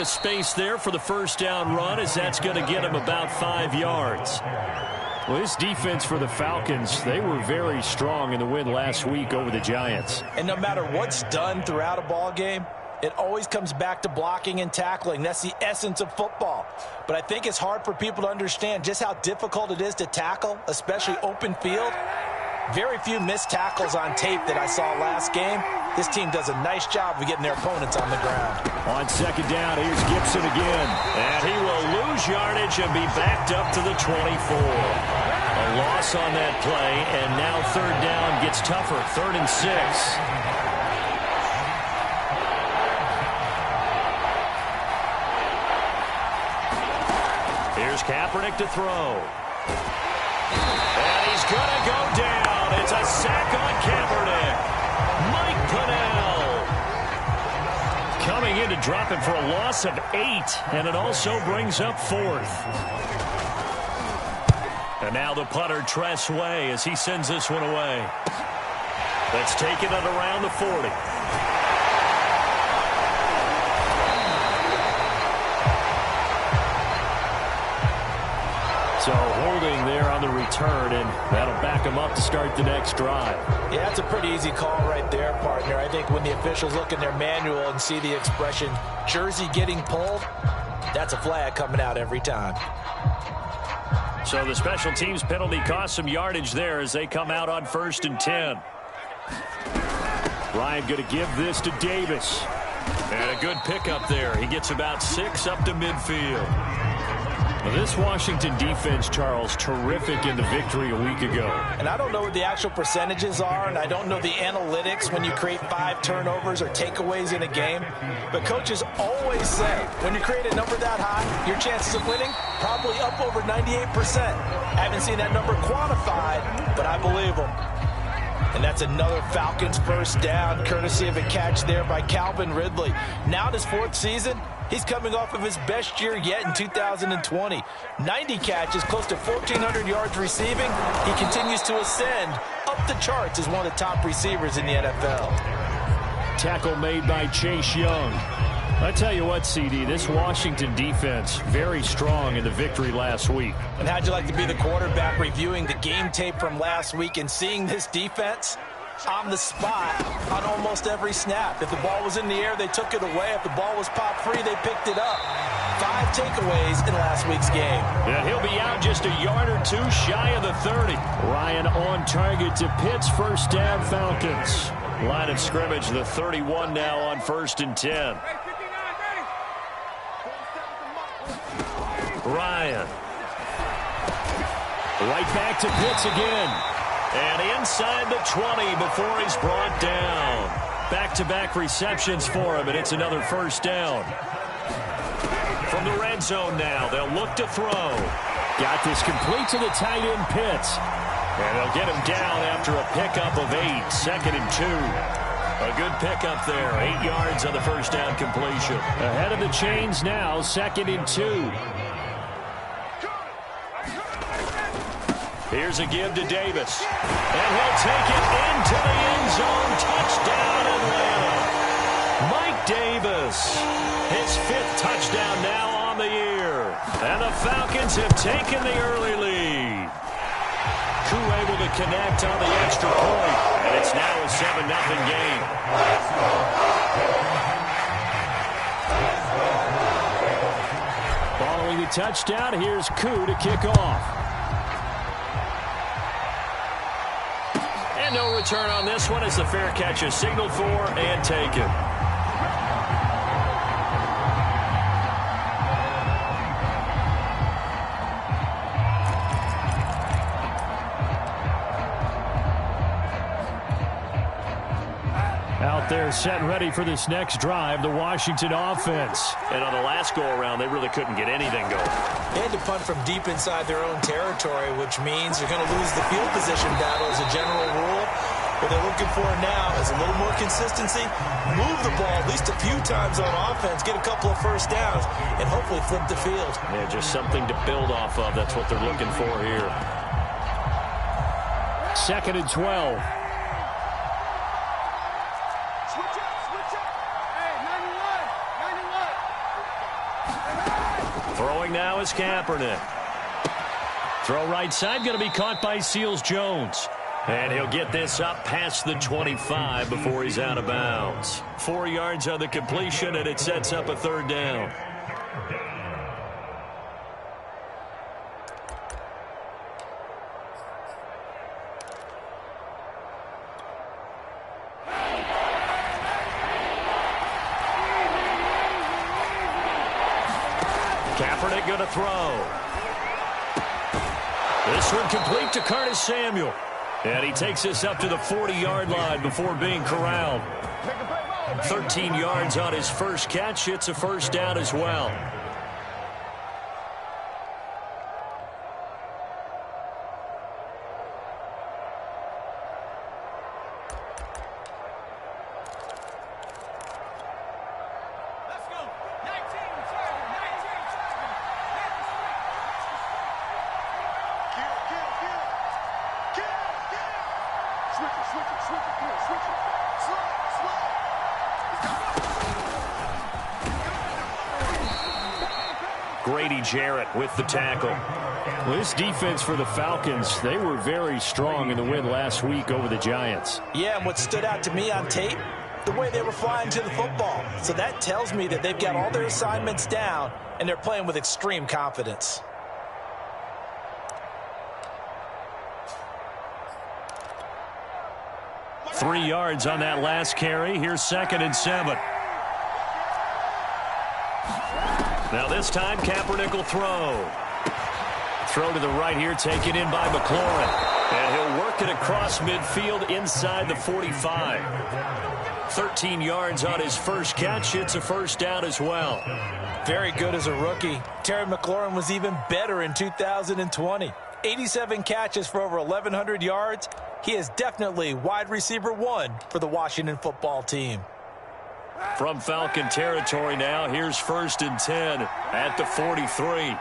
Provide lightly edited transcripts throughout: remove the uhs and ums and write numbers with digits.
of space there for the first down run, as that's going to get him about 5 yards. Well, this defense for the Falcons, they were very strong in the win last week over the Giants. And no matter what's done throughout a ball game, it always comes back to blocking and tackling. That's the essence of football. But I think it's hard for people to understand just how difficult it is to tackle, especially open field. Very few missed tackles on tape that I saw last game. This team does a nice job of getting their opponents on the ground. On second down, here's Gibson again. And he will lose yardage and be backed up to the 24. A loss on that play, and now third down gets tougher. 3rd and 6. Here's Kaepernick to throw. And he's going to go down. It's a sack on Kaepernick. Mike Pennell coming in to drop him for a loss of 8, and it also brings up 4th. And now the punter, Tress Way, as he sends this one away. That's taken it around the 40. So holding there on the return, and that'll back him up to start the next drive. Yeah, that's a pretty easy call right there, partner. I think when the officials look in their manual and see the expression, jersey getting pulled, that's a flag coming out every time. So the special teams penalty cost some yardage there as they come out on 1st and 10. Ryan going to give this to Davis. And a good pickup there. He gets about 6 up to midfield. Now this Washington defense, Charles, terrific in the victory a week ago. And I don't know what the actual percentages are, and I don't know the analytics when you create 5 turnovers or takeaways in a game. But coaches always say when you create a number that high, your chances of winning probably up over 98%. I haven't seen that number quantified, but I believe them. And that's another Falcons first down, courtesy of a catch there by Calvin Ridley. Now in his 4th season, he's coming off of his best year yet in 2020. 90 catches, close to 1,400 yards receiving. He continues to ascend up the charts as one of the top receivers in the NFL. Tackle made by Chase Young. I tell you what, CD, this Washington defense, very strong in the victory last week. And how'd you like to be the quarterback reviewing the game tape from last week and seeing this defense on the spot on almost every snap? If the ball was in the air, they took it away. If the ball was popped free, they picked it up. 5 takeaways in last week's game. And he'll be out just a yard or 2 shy of the 30. Ryan on target to Pitts, first down Falcons. Line of scrimmage, the 31 now on 1st and 10. Ryan. Right back to Pitts again. And inside the 20 before he's brought down. Back-to-back receptions for him, and it's another first down. From the red zone now, they'll look to throw. Got this complete to the tight end, Pitts. And they'll get him down after a pickup of 8, 2nd and 2. A good pickup there, 8 yards on the first down completion. Ahead of the chains now, 2nd and 2. Here's a give to Davis. And he'll take it into the end zone. Touchdown, Atlanta. Mike Davis, his 5th touchdown now on the year. And the Falcons have taken the early lead. Koo able to connect on the extra point. And it's now a 7-0 game. Following the touchdown, here's Koo to kick off. No return on this one as the fair catch is signaled for and taken. Out there set and ready for this next drive, the Washington offense. And on the last go-around, they really couldn't get anything going. They had to punt from deep inside their own territory, which means they're going to lose the field position battle as a general rule. What they're looking for now is a little more consistency, move the ball at least a few times on offense, get a couple of first downs, and hopefully flip the field. Yeah, just something to build off of. That's what they're looking for here. 2nd and 12. Throwing now is Kaepernick. Throw right side, going to be caught by Seals-Jones. And he'll get this up past the 25 before he's out of bounds. 4 yards on the completion, and it sets up a third down. Kaepernick going to throw. This one complete to Curtis Samuel. And he takes this up to the 40-yard line before being corralled. 13 yards on his first catch. It's a first down as well. Jarrett with the tackle. Well, this defense for the Falcons, they were very strong in the win last week over the Giants. Yeah, and what stood out to me on tape, the way they were flying to the football. So that tells me that they've got all their assignments down, and they're playing with extreme confidence. Three yards on that last carry. Here's 2nd and 7. Now this time, Kaepernick will throw. Throw to the right here, taken in by McLaurin. And he'll work it across midfield inside the 45. 13 yards on his first catch. It's a first down as well. Very good as a rookie. Terry McLaurin was even better in 2020. 87 catches for over 1,100 yards. He is definitely wide receiver 1 for the Washington football team. From Falcon territory now, here's 1st and 10 at the 43.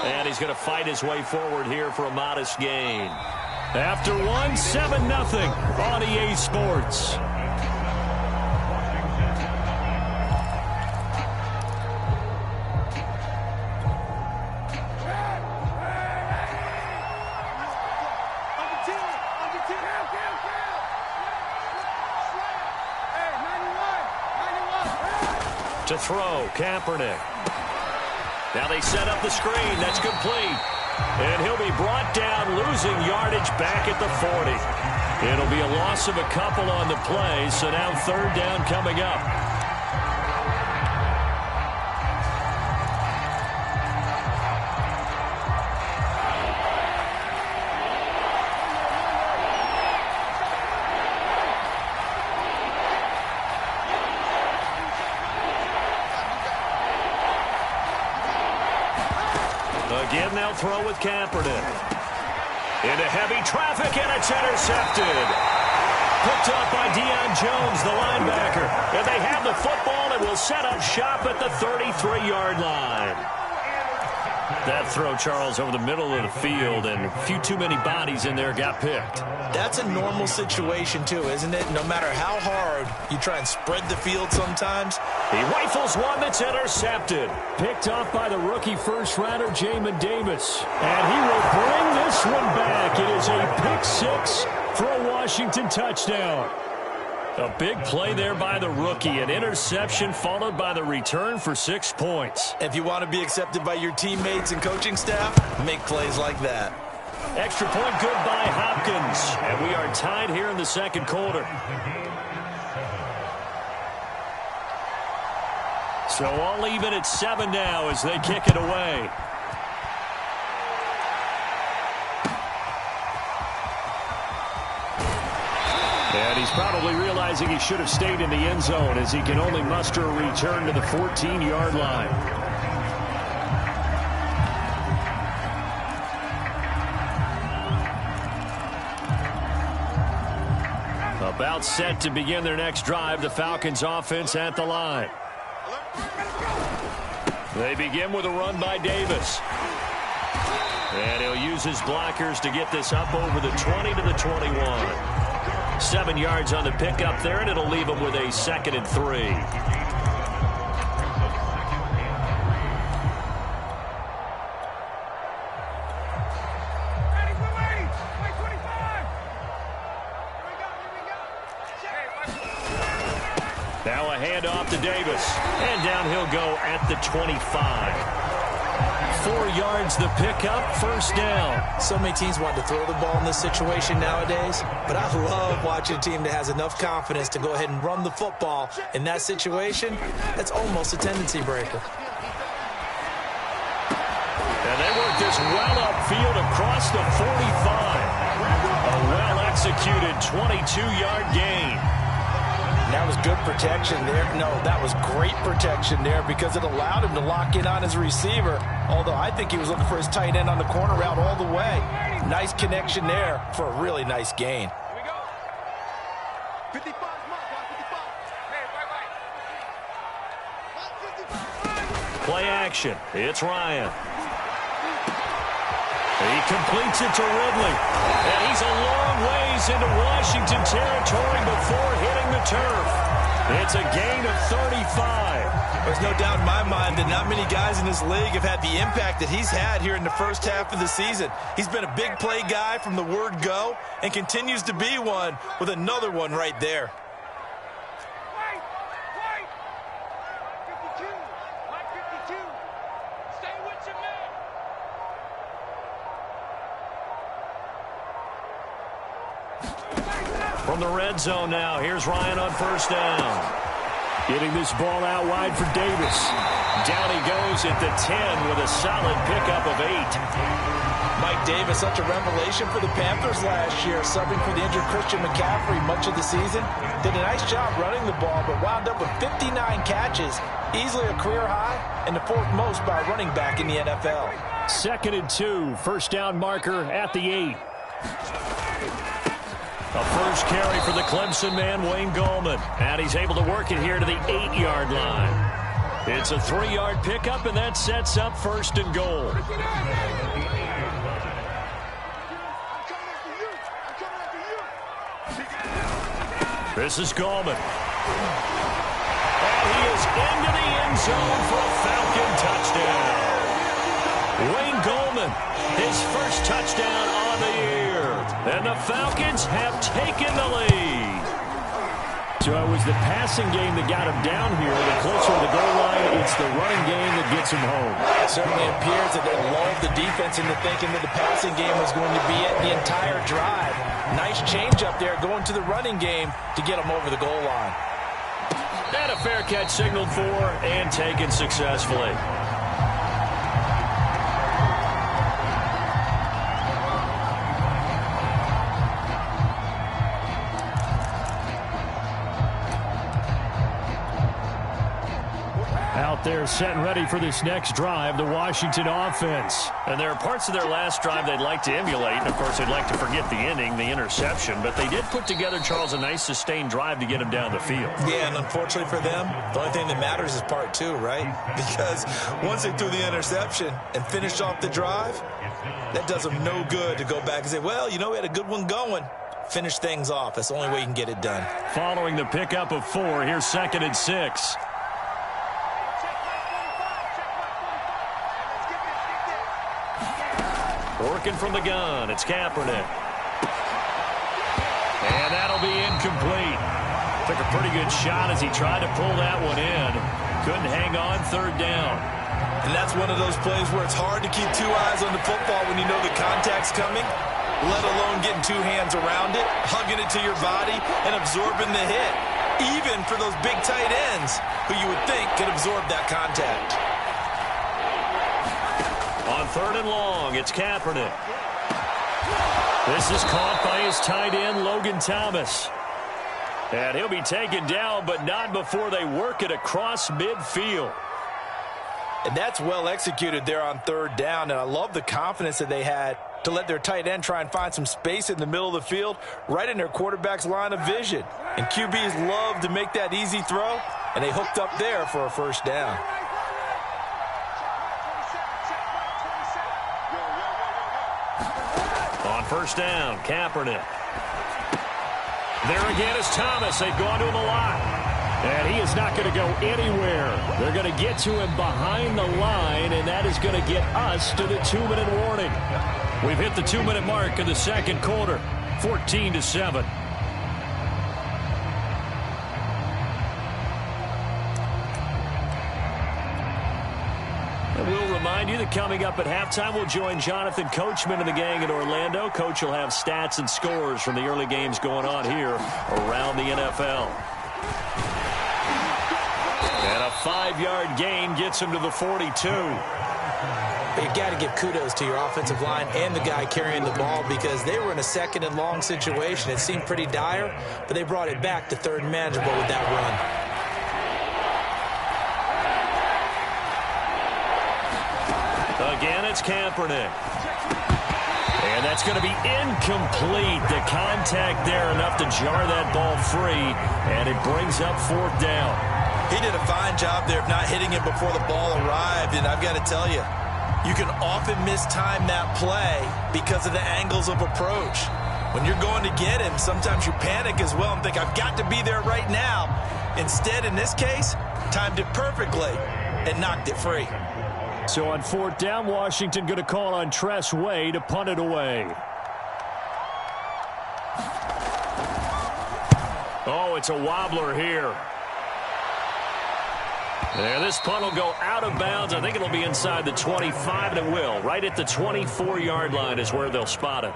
And he's going to fight his way forward here for a modest gain. After one, 7-0 on EA Sports. To throw, Kaepernick. Now they set up the screen. That's complete. And he'll be brought down, losing yardage back at the 40. It'll be a loss of a couple on the play, so now 3rd down coming up. Again, they'll throw with Kaepernick. Into heavy traffic, and it's intercepted. Picked up by Deion Jones, the linebacker. And they have the football and will set up shop at the 33-yard line. That throw, Charles, over the middle of the field, and a few too many bodies in there got picked. That's a normal situation, too, isn't it? No matter how hard you try and spread the field sometimes. He rifles one that's intercepted. Picked off by the rookie first-rounder, Jamin Davis. And he will bring this one back. It is a pick-6 for a Washington touchdown. A big play there by the rookie. An interception followed by the return for 6 points. If you want to be accepted by your teammates and coaching staff, make plays like that. Extra point good by Hopkins. And we are tied here in the 2nd quarter. So all even at 7 now as they kick it away. And he's probably realizing he should have stayed in the end zone as he can only muster a return to the 14-yard line. About set to begin their next drive, the Falcons offense at the line. They begin with a run by Davis. And he'll use his blockers to get this up over the 20 to the 21. 7 yards on the pickup there, and it'll leave them with a 2nd and 3. Now a handoff to Davis. And down he'll go at the 25. 4 yards the pickup, 1st down. So many teams want to throw the ball in this situation nowadays, but I love watching a team that has enough confidence to go ahead and run the football. In that situation, that's almost a tendency breaker. And they work this well upfield across the 45. A well-executed 22-yard gain. That was good protection there. No, that was great protection there because it allowed him to lock in on his receiver. Although I think he was looking for his tight end on the corner route all the way. Nice connection there for a really nice gain. Here we go. 55, Play action. It's Ryan. He completes it to Ridley. And he's a long ways into Washington territory before hitting the turf. It's a gain of 35. There's no doubt in my mind that not many guys in this league have had the impact that he's had here in the first half of the season. He's been a big play guy from the word go and continues to be one with another one right there. From the red zone now, here's Ryan on 1st down. Getting this ball out wide for Davis. Down he goes at the 10 with a solid pickup of 8. Mike Davis, such a revelation for the Panthers last year, subbing for the injured Christian McCaffrey much of the season. Did a nice job running the ball, but wound up with 59 catches, easily a career high, and the 4th most by a running back in the NFL. 2nd and 2, 1st down marker at the 8. A first carry for the Clemson man, Wayne Gallman. And he's able to work it here to the 8-yard line. It's a 3-yard pickup, and that sets up 1st and goal. This is Gallman. And he is into the end zone for a Falcon touchdown. Wayne Gallman, his first touchdown on the year. And the Falcons have taken the lead. So it was the passing game that got him down here. The closer to the goal line, it's the running game that gets him home. It certainly appears that they lulled the defense into thinking that the passing game was going to be it the entire drive. Nice change up there going to the running game to get him over the goal line. And a fair catch signaled for and taken successfully. Out there set and ready for this next drive, the Washington offense. And there are parts of their last drive they'd like to emulate. And, of course, they'd like to forget the inning, the interception. But they did put together, Charles, a nice sustained drive to get him down the field. Yeah, and unfortunately for them, the only thing that matters is part 2, right? Because once they threw the interception and finished off the drive, that does them no good to go back and say, well, you know, we had a good one going. Finish things off. That's the only way you can get it done. Following the pickup of 4, here's 2nd and 6. Working from the gun, it's Kaepernick. And that'll be incomplete. Took a pretty good shot as he tried to pull that one in. Couldn't hang on 3rd down. And that's one of those plays where it's hard to keep 2 eyes on the football when you know the contact's coming, let alone getting 2 hands around it, hugging it to your body, and absorbing the hit. Even for those big tight ends who you would think could absorb that contact. On 3rd and long, it's Kaepernick. This is caught by his tight end, Logan Thomas. And he'll be taken down, but not before they work it across midfield. And that's well executed there on 3rd down, and I love the confidence that they had to let their tight end try and find some space in the middle of the field, right in their quarterback's line of vision. And QBs love to make that easy throw, and they hooked up there for a 1st down. On 1st down, Kaepernick. There again is Thomas. They've gone to him a lot. And he is not going to go anywhere. They're going to get to him behind the line, and that is going to get us to the 2-minute warning. We've hit the 2-minute mark in the second quarter, 14-7. And we'll remind you that coming up at halftime, we'll join Jonathan Coachman and the gang in Orlando. Coach will have stats and scores from the early games going on here around the NFL. And a 5-yard gain gets him to the 42. You've got to give kudos to your offensive line and the guy carrying the ball because they were in a second and long situation. It seemed pretty dire, but they brought it back to third and manageable with that run. Again, it's Kaepernick. And that's going to be incomplete. The contact there enough to jar that ball free, and it brings up fourth down. He did a fine job there of not hitting it before the ball arrived, and I've got to tell you, you can often mistime that play because of the angles of approach. When you're going to get him, sometimes you panic as well and think, I've got to be there right now. Instead, in this case, timed it perfectly and knocked it free. So on fourth down, Washington going to call on Tress Way to punt it away. Oh, it's a wobbler here. And this punt will go out of bounds. I think it'll be inside the 25, and it will. Right at the 24-yard line is where they'll spot it.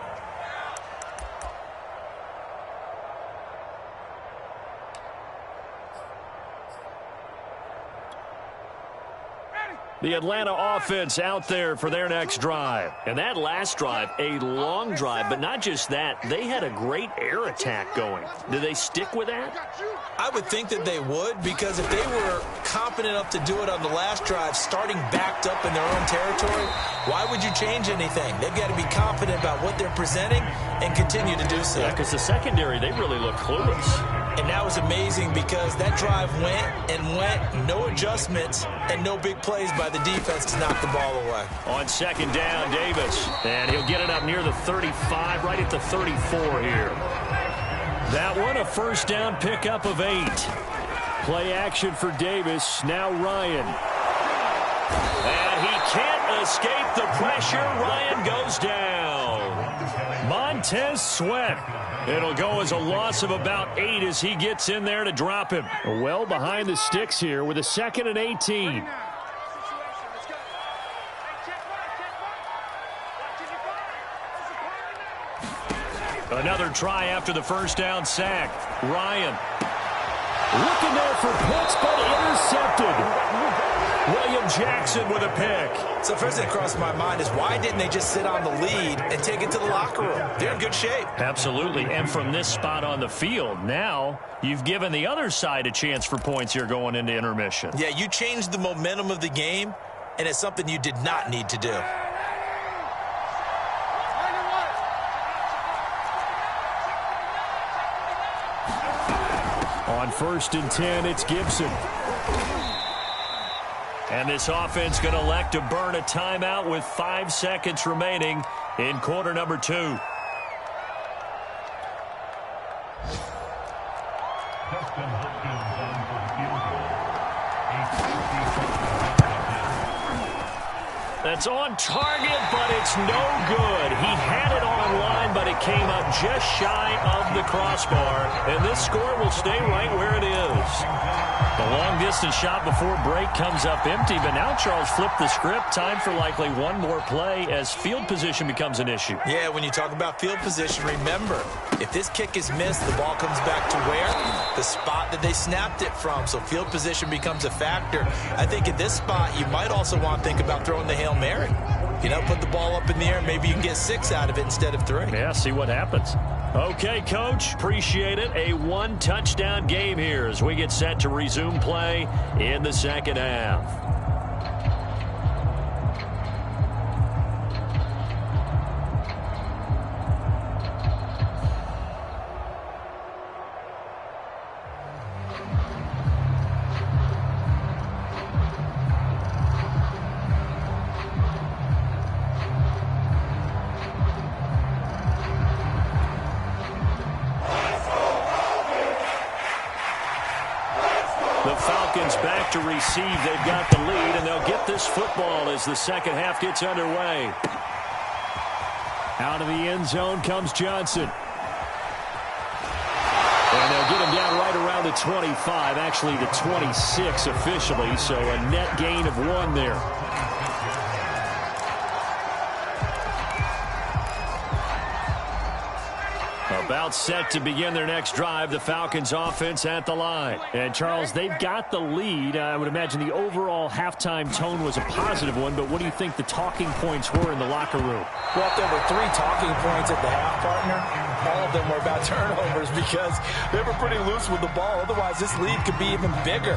The Atlanta offense out there for their next drive. And that last drive, a long drive, but not just that. They had a great air attack going. Do they stick with that? I would think that they would, because if they were confident enough to do it on the last drive, starting backed up in their own territory, why would you change anything? They've got to be confident about what they're presenting and continue to do so. Yeah, because the secondary, they really look clueless. And that was amazing because that drive went and went, no adjustments and no big plays by the defense to knock the ball away. On second down, Davis. And he'll get it up near the 35, right at the 34 here. That one, a first down pickup of 8. Play action for Davis. Now Ryan. And he can't escape the pressure. Ryan goes down. Montez Sweat. It'll go as a loss of about 8 as he gets in there to drop him. Well behind the sticks here with a 2nd and 18. Another try after the first down sack. Ryan. Looking there for picks, but intercepted. William Jackson with a pick. So first thing that crossed my mind is why didn't they just sit on the lead and take it to the locker room? They're in good shape. Absolutely. And from this spot on the field, now you've given the other side a chance for points here going into intermission. Yeah, you changed the momentum of the game, and it's something you did not need to do. On 1st and 10, it's Gibson. And this offense going to elect to burn a timeout with 5 seconds remaining in quarter number 2. That's on target, but it's no good. He had it on line, but it came up just shy of the crossbar. And this score will stay right where it is. The long-distance shot before break comes up empty, but now Charles flipped the script. Time for likely one more play as field position becomes an issue. Yeah, when you talk about field position, remember, if this kick is missed, the ball comes back to where? The spot that they snapped it from. So field position becomes a factor. I think at this spot, you might also want to think about throwing the Hail Mary. You know, put the ball up in the air, maybe you can get 6 out of it instead of 3. Yeah, see what happens. Okay, Coach, appreciate it. A 1-touchdown game here as we get set to resume play in the second half. The Falcons back to receive. They've got the lead, and they'll get this football as the second half gets underway. Out of the end zone comes Johnson. And they'll get him down right around the 25, actually the 26 officially, so a net gain of 1 there. About set to begin their next drive, the Falcons offense at the line. And, Charles, they've got the lead. I would imagine the overall halftime tone was a positive one, but what do you think the talking points were in the locker room? Well, if there were 3 talking points at the half, partner, all of them were about turnovers because they were pretty loose with the ball. Otherwise, this lead could be even bigger.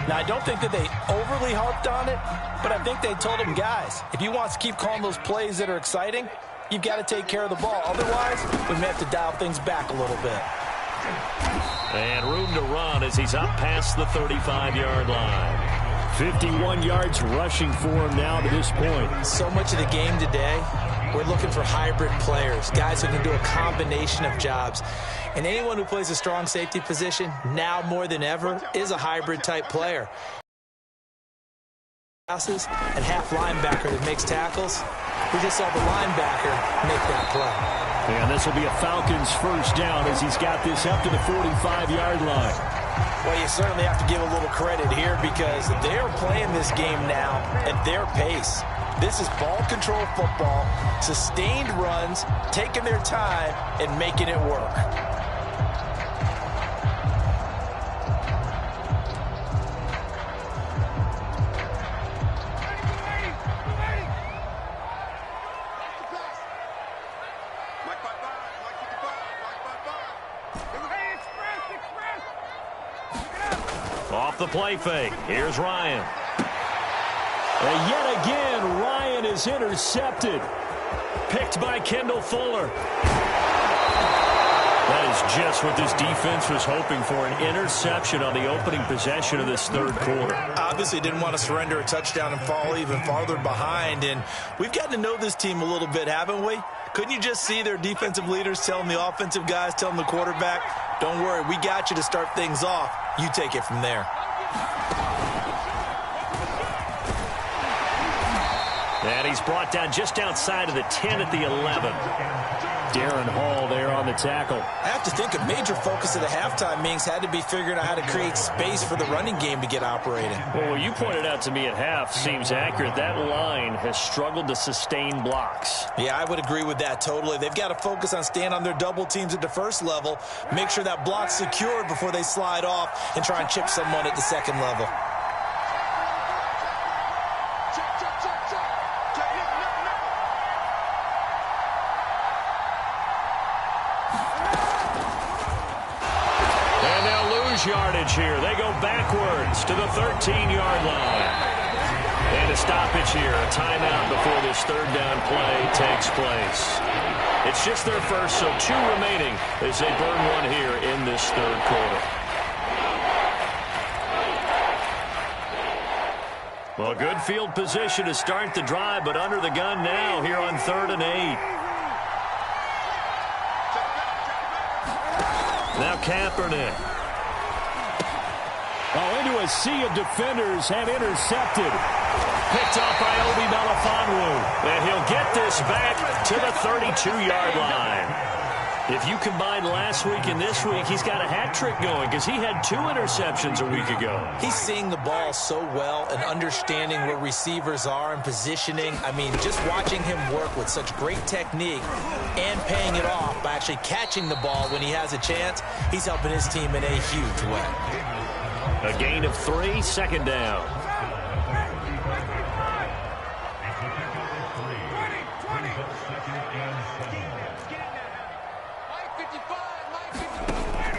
Now, I don't think that they overly harped on it, but I think they told them, guys, if you want to keep calling those plays that are exciting, you've got to take care of the ball. Otherwise, we may have to dial things back a little bit. And room to run as he's up past the 35-yard line. 51 yards rushing for him now to this point. So much of the game today, we're looking for hybrid players, guys who can do a combination of jobs. And anyone who plays a strong safety position, now more than ever, is a hybrid-type player. Passes and half linebacker that makes tackles. We just saw the linebacker make that play. And this will be a Falcons first down as he's got this up to the 45-yard line. Well, you certainly have to give a little credit here because they're playing this game now at their pace. This is ball control football, sustained runs, taking their time and making it work. Off the play fake. Here's Ryan. And yet again, Ryan is intercepted. Picked by Kendall Fuller. That is just what this defense was hoping for, an interception on the opening possession of this third quarter. Obviously didn't want to surrender a touchdown and fall even farther behind, and we've gotten to know this team a little bit, haven't we? Couldn't you just see their defensive leaders telling the offensive guys, telling the quarterback, don't worry, we got you to start things off. You take it from there. And he's brought down just outside of the 10 at the 11. Darren Hall there on the tackle. I have to think a major focus of the halftime meetings had to be figuring out how to create space for the running game to get operating. Well, what you pointed out to me at half seems accurate. That line has struggled to sustain blocks. Yeah, I would agree with that totally. They've got to focus on staying on their double teams at the first level, make sure that block's secured before they slide off and try and chip someone at the second level. Yardage here. They go backwards to the 13-yard line. And a stoppage here. A timeout before this third down play takes place. It's just their first, so 2 remaining as they burn 1 here in this third quarter. Well, good field position to start the drive, but under the gun now here on 3rd and 8. Now Kaepernick. Oh, into a sea of defenders and intercepted. Picked off by Obi Melifonwu. And he'll get this back to the 32-yard line. If you combine last week and this week, he's got a hat trick going because he had 2 interceptions a week ago. He's seeing the ball so well and understanding where receivers are and positioning. I mean, just watching him work with such great technique and paying it off by actually catching the ball when he has a chance, he's helping his team in a huge way. A gain of 3, second down.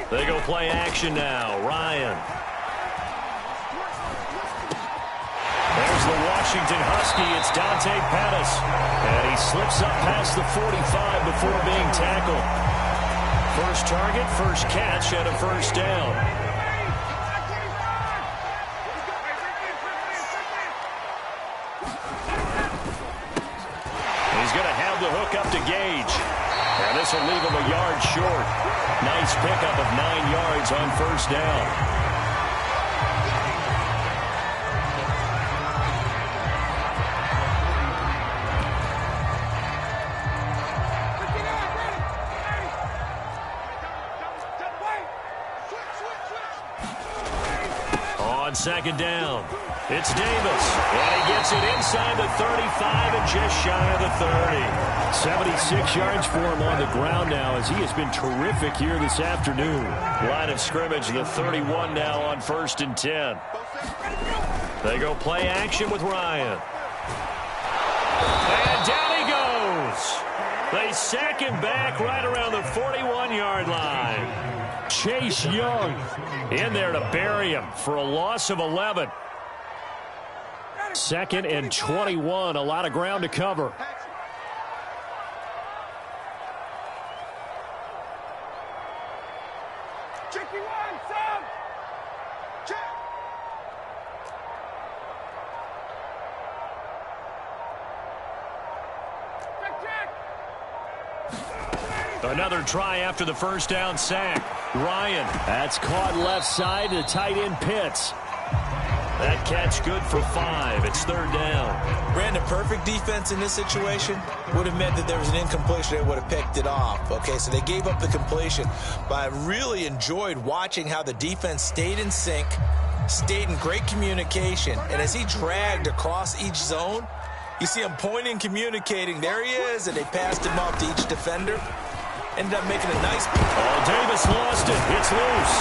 They go play action now. Ryan. There's the Washington Husky. It's Dante Pettis. And he slips up past the 45 before being tackled. First target, first catch, and a first down. Up to Gage. And this will leave him a yard short. Nice pickup of 9 yards on first down. second down. It's Davis, and he gets it inside the 35 and just shy of the 30. 76 yards for him on the ground now as he has been terrific here this afternoon. Line of scrimmage, the 31 now on 1st and 10. They go play action with Ryan. And down he goes. They sack him back right around the 41-yard line. Chase Young in there to bury him for a loss of 11. 2nd and 21, a lot of ground to cover. Another try after the first down sack. Ryan, that's caught left side to tight end Pitts. That catch good for 5. It's 3rd down. Brandon, perfect defense in this situation would have meant that there was an incompletion. They would have picked it off. Okay, so they gave up the completion. But I really enjoyed watching how the defense stayed in sync, stayed in great communication. And as he dragged across each zone, you see him pointing, communicating. There he is, and they passed him up to each defender. Ended up making a nice... Oh, Davis lost it. It's loose.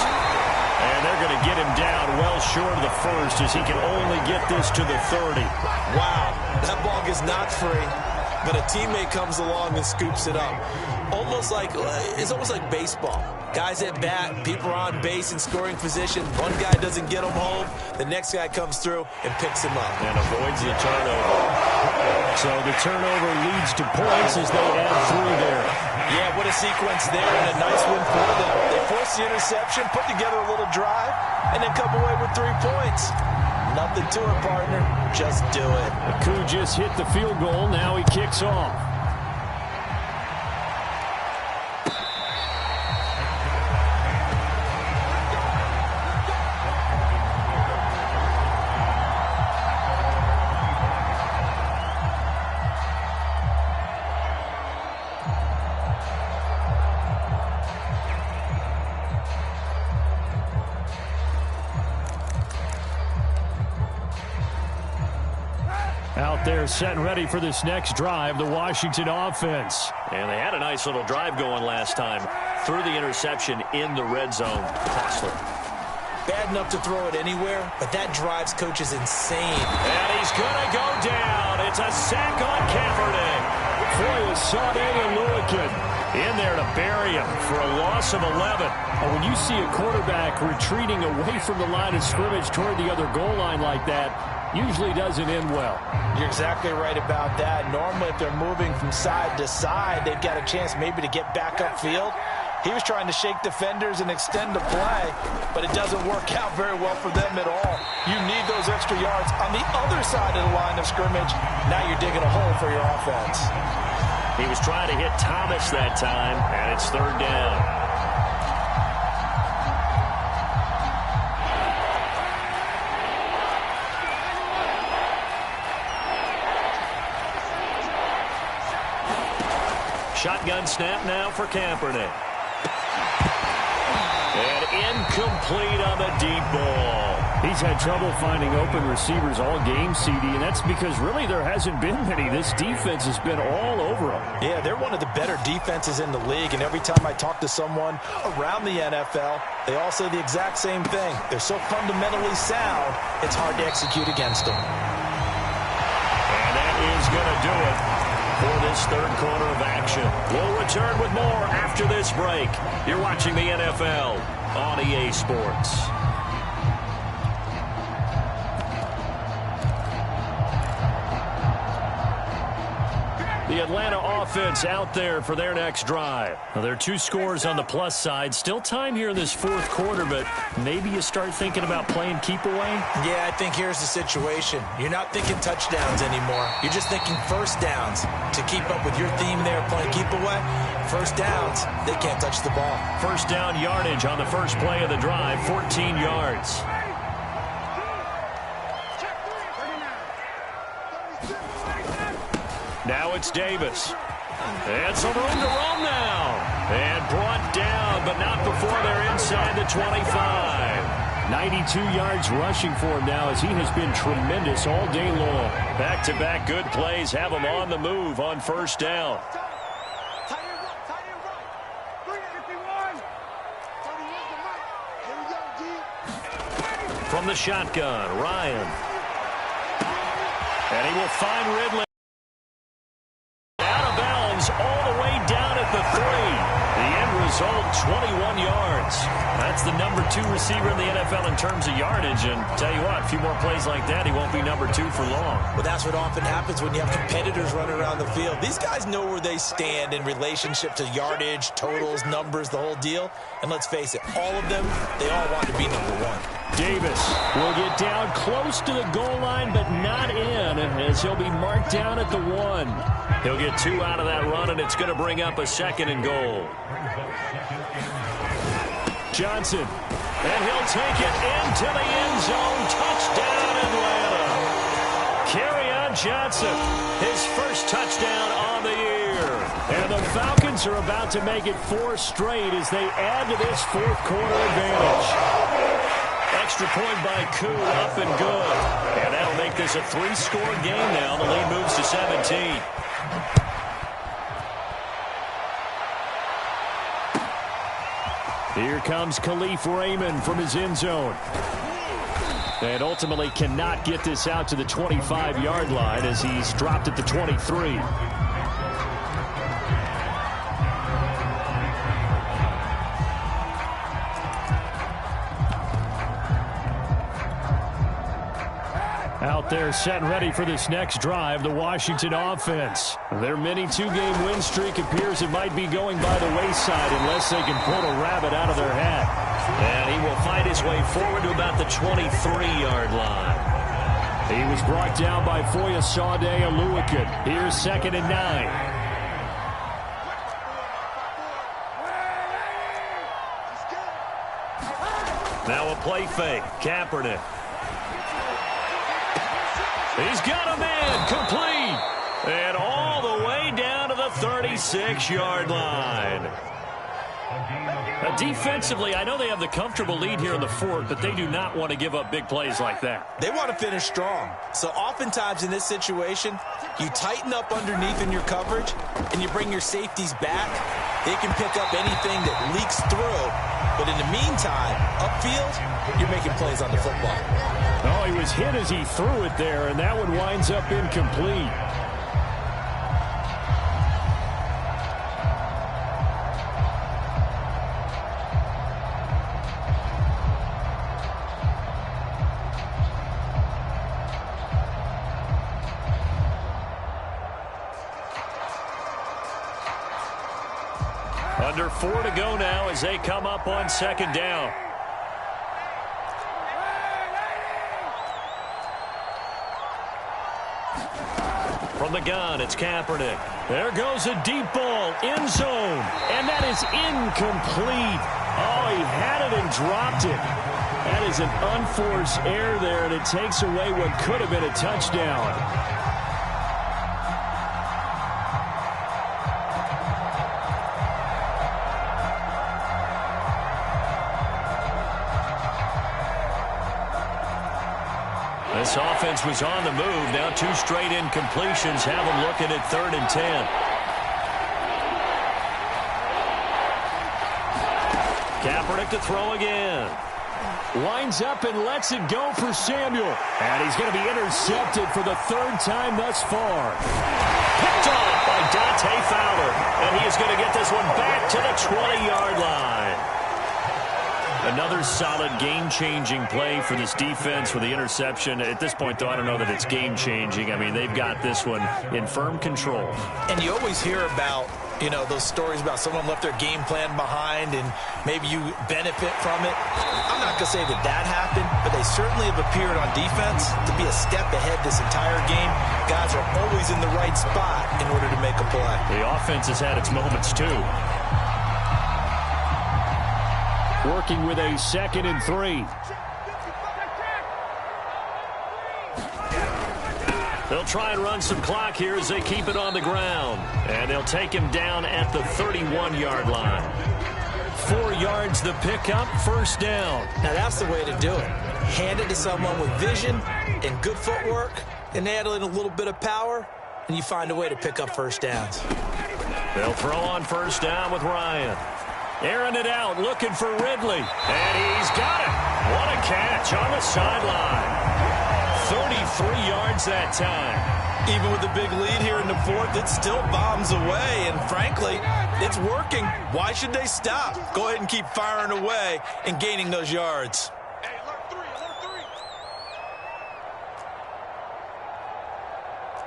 And they're going to get him down well short of the first as he can only get this to the 30. Wow, that ball gets knocked free, but a teammate comes along and scoops it up. It's almost like baseball. Guys at bat, people are on base in scoring position. One guy doesn't get him home. The next guy comes through and picks him up. And avoids the turnover. So the turnover leads to points as they add 3 there. Yeah, what a sequence there, and a nice win for them. They forced the interception, put together a little drive, and then come away with 3 points. Nothing to it, partner. Just do it. Koo just hit the field goal. Now he kicks off. Out there set and ready for this next drive, the Washington offense. And they had a nice little drive going last time. Threw the interception in the red zone. Costly. Bad enough to throw it anywhere, but that drives coaches insane. And he's going to go down. It's a sack on Kaepernick. Foy is Sade and Lewickin in there to bury him for a loss of 11. When you see a quarterback retreating away from the line of scrimmage toward the other goal line like that, usually doesn't end well. You're exactly right about that. Normally, if they're moving from side to side, they've got a chance maybe to get back upfield. He was trying to shake defenders and extend the play, but it doesn't work out very well for them at all. You need those extra yards on the other side of the line of scrimmage. Now you're digging a hole for your offense. He was trying to hit Thomas that time, and it's 3rd down. Shotgun snap now for Kaepernick. And incomplete on the deep ball. He's had trouble finding open receivers all game, CD, and that's because really there hasn't been many. This defense has been all over them. Yeah, they're one of the better defenses in the league, and every time I talk to someone around the NFL, they all say the exact same thing. They're so fundamentally sound, it's hard to execute against them. And that is going to do it for this 3rd quarter of action. We'll return with more after this break. You're watching the NFL on EA Sports. The Atlanta offense out there for their next drive. Now, there are 2 scores on the plus side. Still time here in this 4th quarter, but maybe you start thinking about playing keep away? Yeah, I think here's the situation. You're not thinking touchdowns anymore. You're just thinking first downs. To keep up with your theme there, playing keep away, first downs, they can't touch the ball. First down yardage on the first play of the drive, 14 yards. Now it's Davis. And some room to run now. And brought down, but not before they're inside the 25. 92 yards rushing for him now as he has been tremendous all day long. Back-to-back good plays have him on the move on first down. From the shotgun, Ryan. And he will find Ridley. Out of bounds all the way down at the 3. The end result, 21 yards. That's the number 2 receiver in the NFL in terms of yardage. And tell you what, a few more plays like that, he won't be number 2 for long. Well, that's what often happens when you have competitors running around the field. These guys know where they stand in relationship to yardage, totals, numbers, the whole deal. And let's face it, all of them, they all want to be number 1. Davis will get down close to the goal line, but not in, as he'll be marked down at the 1. He'll get 2 out of that run, and it's going to bring up a 2nd and goal. Johnson. And he'll take it into the end zone. Touchdown, Atlanta. Kerryon Johnson, his first touchdown on the year. And the Falcons are about to make it 4 straight as they add to this fourth quarter advantage. Extra point by Koo, up and good. And that'll make this a 3-score game now. The lead moves to 17. Here comes Khalif Raymond from his end zone. And ultimately cannot get this out to the 25-yard line as he's dropped at the 23. Out there set and ready for this next drive, the Washington offense. Their mini 2-game win streak appears it might be going by the wayside unless they can pull a rabbit out of their hat. And he will find his way forward to about the 23-yard line. He was brought down by Foyesade Oluokun. Here's 2nd and 9. Now a play fake. Kaepernick. He's got a man complete. And all the way down to the 36-yard line. Defensively, I know they have the comfortable lead here in the 4th, but they do not want to give up big plays like that. They want to finish strong. So oftentimes in this situation, you tighten up underneath in your coverage, and you bring your safeties back. They can pick up anything that leaks through. But in the meantime, upfield, you're making plays on the football. Oh, he was hit as he threw it there, and that one winds up incomplete. Under 4 to go now as they come up on 2nd down. From the gun, it's Kaepernick. There goes a deep ball, end zone, and that is incomplete. Oh, he had it and dropped it. That is an unforced error there, and it takes away what could have been a touchdown. This offense was on the move. Now 2 straight incompletions have them looking at 3rd and 10. Kaepernick to throw again. Winds up and lets it go for Samuel. And he's going to be intercepted for the 3rd time thus far. Picked off by Dante Fowler. And he is going to get this one back to the 20-yard line. Another solid game-changing play for this defense with the interception. At this point, though, I don't know that it's game-changing. I mean, they've got this one in firm control. And you always hear about, you know, those stories about someone left their game plan behind and maybe you benefit from it. I'm not going to say that that happened, but they certainly have appeared on defense to be a step ahead this entire game. Guys are always in the right spot in order to make a play. The offense has had its moments, too. Working with a 2nd and 3. They'll try and run some clock here as they keep it on the ground. And they'll take him down at the 31-yard line. 4 yards the pickup, first down. Now that's the way to do it. Hand it to someone with vision and good footwork, and add in a little bit of power, and you find a way to pick up first downs. They'll throw on first down with Ryan. Airing it out, looking for Ridley. And he's got it. What a catch on the sideline. 33 yards that time. Even with the big lead here in the fourth, it still bombs away. And frankly, it's working. Why should they stop? Go ahead and keep firing away and gaining those yards. Hey, alert three, alert three.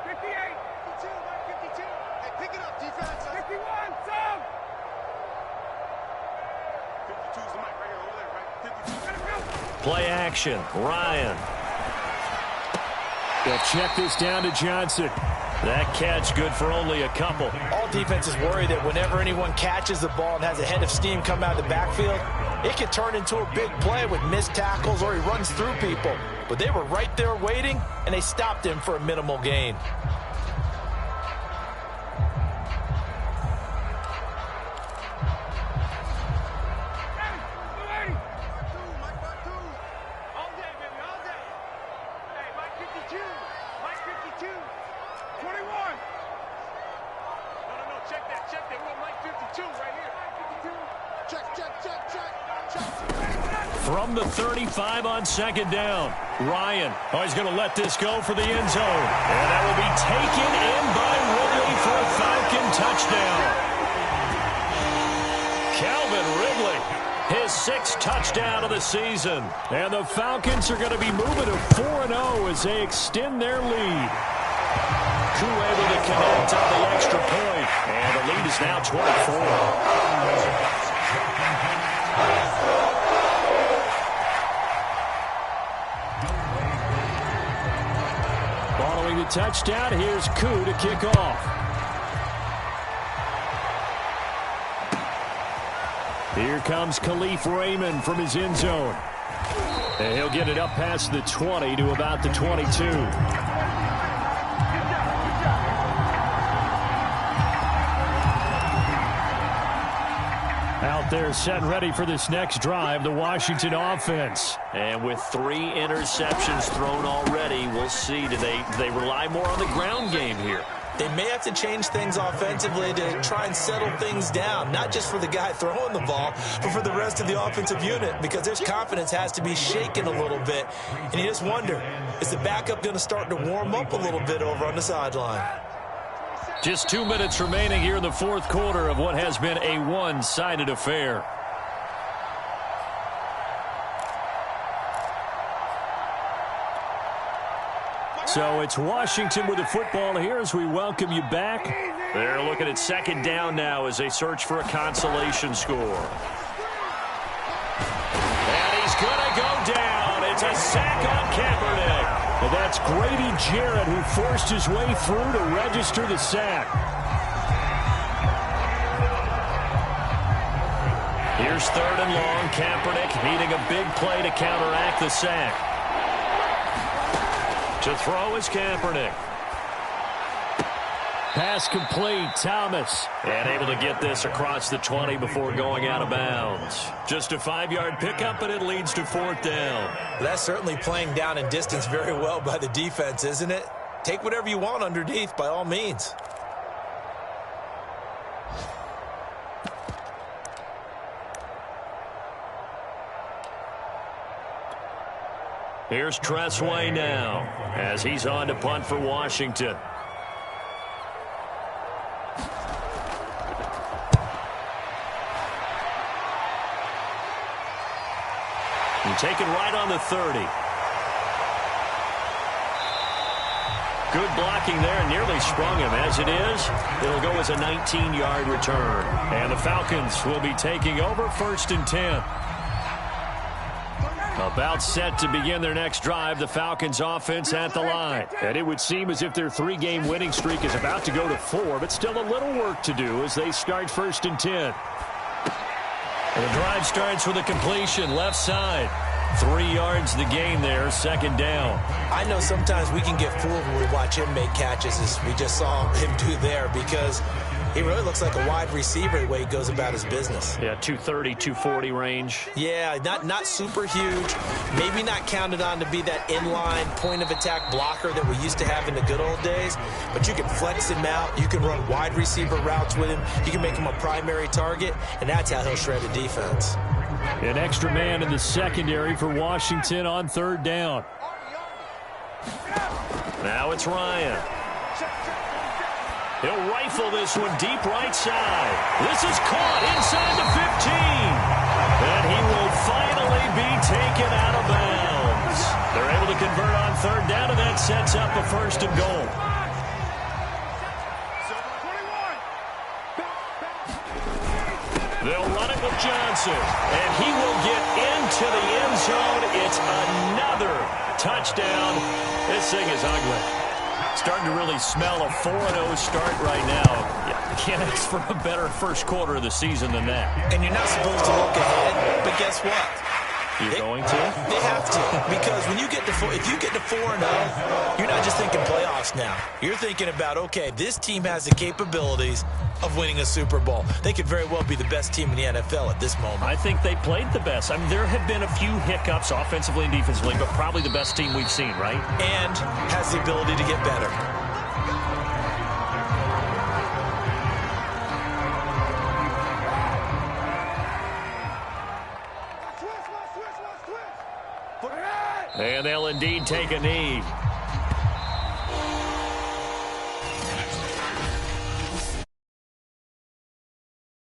58. 52, Mike, 52. Hey, pick it up, defense. 51, some. 52's the mic right here, over there, right? 52. Play action, Ryan. They'll check this down to Johnson. That catch good for only a couple. All defenses worry that whenever anyone catches the ball and has a head of steam come out of the backfield, it can turn into a big play with missed tackles or he runs through people. But they were right there waiting, and they stopped him for a minimal gain. From the 35 on second down. Ryan, he's going to let this go for the end zone. And that will be taken in by Ridley for a Falcon touchdown. Calvin Ridley, his 6th touchdown of the season. And the Falcons are going to be moving to 4-0 as they extend their lead. Koo able to connect on the extra point. And the lead is now 24. Following the touchdown, here's Koo to kick off. Here comes Khalif Raymond from his end zone. And he'll get it up past the 20 to about the 22. Out there set and ready for this next drive, the Washington offense. And with 3 interceptions thrown already, we'll see. Do they rely more on the ground game here? They may have to change things offensively to try and settle things down, not just for the guy throwing the ball, but for the rest of the offensive unit, because their confidence has to be shaken a little bit. And you just wonder, is the backup going to start to warm up a little bit over on the sideline? Just 2 minutes remaining here in the fourth quarter of what has been a one-sided affair. So it's Washington with the football here as we welcome you back. They're looking at second down now as they search for a consolation score. And he's going to go down. It's a sack on Kaepernick. And that's Grady Jarrett who forced his way through to register the sack. Here's 3rd and long. Kaepernick needing a big play to counteract the sack. To throw is Kaepernick. Pass complete, Thomas. And able to get this across the 20 before going out of bounds. Just a 5-yard pickup, and it leads to 4th down. That's certainly playing down in distance very well by the defense, isn't it? Take whatever you want underneath, by all means. Here's Tressway now as he's on to punt for Washington. And taken right on the 30. Good blocking there, nearly sprung him. As it is, it'll go as a 19-yard return. And the Falcons will be taking over 1st and 10. About set to begin their next drive, the Falcons offense at the line. And it would seem as if their 3-game winning streak is about to go to 4, but still a little work to do as they start 1st and 10. And the drive starts with a completion, left side. 3 yards the gain there, 2nd down. I know sometimes we can get fooled when we watch him make catches, as we just saw him do there, because He really looks like a wide receiver the way he goes about his business. Yeah, 230, 240 range. Yeah, not super huge. Maybe not counted on to be that inline point-of-attack blocker that we used to have in the good old days. But you can flex him out. You can run wide receiver routes with him. You can make him a primary target, and that's how he'll shred a defense. An extra man in the secondary for Washington on third down. Now it's Ryan. He'll rifle this one deep right side. This is caught inside the 15. And he will finally be taken out of bounds. They're able to convert on third down, and that sets up a first and goal. They'll run it with Johnson, and he will get into the end zone. It's another touchdown. This thing is ugly. Starting to really smell a 4-0 start right now. You can't ask for a better first quarter of the season than that. And you're not supposed to look ahead, but guess what? You're going to? They have to, because when you get to if you get to 4-0, you're not just thinking playoffs now. You're thinking about, okay, this team has the capabilities of winning a Super Bowl. They could very well be the best team in the NFL at this moment. I think they played the best. I mean, there have been a few hiccups offensively and defensively, but probably the best team we've seen, right? And has the ability to get better. And they'll indeed take a knee.